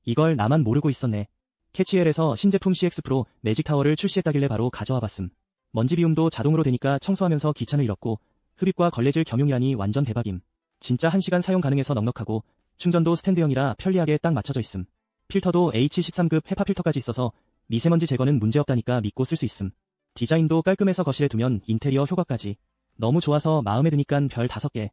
이걸 나만 모르고 있었네. 캐치웰에서 신제품 CX 프로 매직 타워를 출시했다길래 바로 가져와 봤음. 먼지 비움도 자동으로 되니까 청소하면서 귀찮을 잃었고 흡입과 걸레질 겸용이라니 완전 대박임. 진짜 1시간 사용 가능해서 넉넉하고 충전도 스탠드형이라 편리하게 딱 맞춰져 있음. 필터도 H13급 헤파 필터까지 있어서 미세먼지 제거는 문제없다니까 믿고 쓸 수 있음. 디자인도 깔끔해서 거실에 두면 인테리어 효과까지. 너무 좋아서 마음에 드니깐 별 5개.